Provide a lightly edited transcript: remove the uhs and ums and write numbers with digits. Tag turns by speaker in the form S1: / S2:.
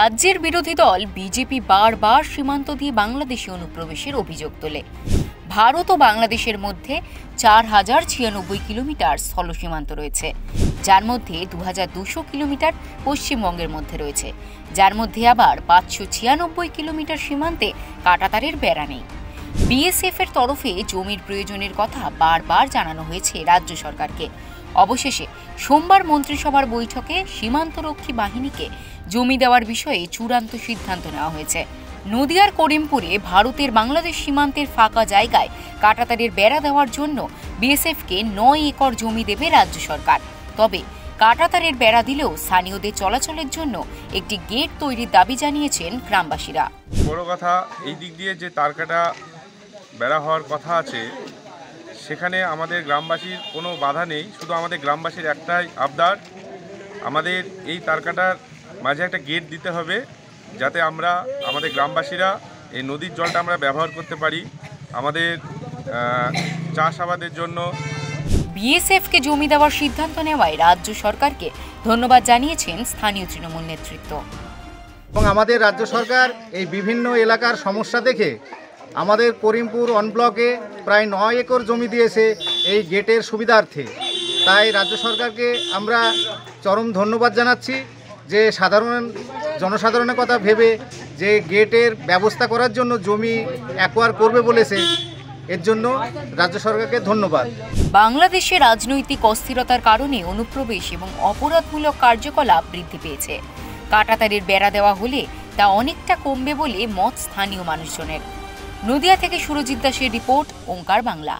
S1: রাজ্যের বিরোধী দল বিজেপি বারবার সীমান্ত দিয়ে বাংলাদেশে অনুপ্রবেশের অভিযোগ তোলে। ভারত ও বাংলাদেশের মধ্যে 4096 কিলোমিটার স্থল সীমান্ত রয়েছে, যার মধ্যে 2200 কিলোমিটার পশ্চিমবঙ্গের মধ্যে রয়েছে, যার মধ্যে আবার 596 কিলোমিটার সীমান্তে কাঁটাতারের বেড়া নেই। বিএসএফ এর তরফে জমির প্রয়োজনের কথা বারবার জানানো হয়েছে রাজ্য সরকারকে। অবশেষে সোমবার মন্ত্রিসভার বৈঠকে সীমান্তরক্ষী বাহিনীকে জমি দেওয়ার বিষয়ে চূড়ান্ত সিদ্ধান্ত নেওয়া হয়েছে। নদিয়ার করিমপুরে ভারতের বাংলাদেশ সীমান্তের ফাঁকা জায়গায় কাঁটাতারের বেড়া দেওয়ার জন্য বিএসএফকে 9 একর জমি দেবে রাজ্য সরকার। তবে কাঁটাতারের বেড়া দিলেও স্থানীয়দের চলাচলের জন্য একটি গেট তৈরির দাবি জানিয়েছেন গ্রামবাসীরা।
S2: বড় কথা, এই দিক দিয়ে যে তারকাটা বেড়া হওয়ার কথা আছে, সেখানে আমাদের গ্রামবাসীর কোনো বাধা নেই। শুধু আমাদের গ্রামবাসীর একটাই আবদার, আমাদের এই তারকাটার মাঝে একটা গেট দিতে হবে, যাতে আমরা আমাদের গ্রামবাসীরা এই নদীর জলটা আমরা ব্যবহার করতে পারি আমাদের চাষাবাদের জন্য।
S1: বিএসএফকে জমি দেওয়ার সিদ্ধান্ত নেওয়ায় রাজ্য সরকারকে ধন্যবাদ জানিয়েছেন স্থানীয় তৃণমূল নেতৃত্ব।
S3: এবং আমাদের রাজ্য সরকার এই বিভিন্ন এলাকার সমস্যা দেখে আমাদের করিমপুর ওয়ান ব্লকে প্রায় 9 একর জমি দিয়েছে এই গেটের সুবিধার্থে। তাই রাজ্য সরকারকে আমরা চরম ধন্যবাদ জানাচ্ছি যে জনসাধারণের কথা ভেবে যে গেটের ব্যবস্থা করার জন্য জমি অ্যাকোয়ার করবে বলেছে, এর জন্য রাজ্য সরকারকে ধন্যবাদ।
S1: বাংলাদেশে রাজনৈতিক অস্থিরতার কারণে অনুপ্রবেশ এবং অপরাধমূলক কার্যকলাপ বৃদ্ধি পেয়েছে। কাঁটাতারের বেড়া দেওয়া হলে তা অনেকটা কমবে বলে মত স্থানীয় মানুষজনের। নদিয়া থেকে সুরজিৎ দাসের রিপোর্ট, ওঙ্কার বাংলা।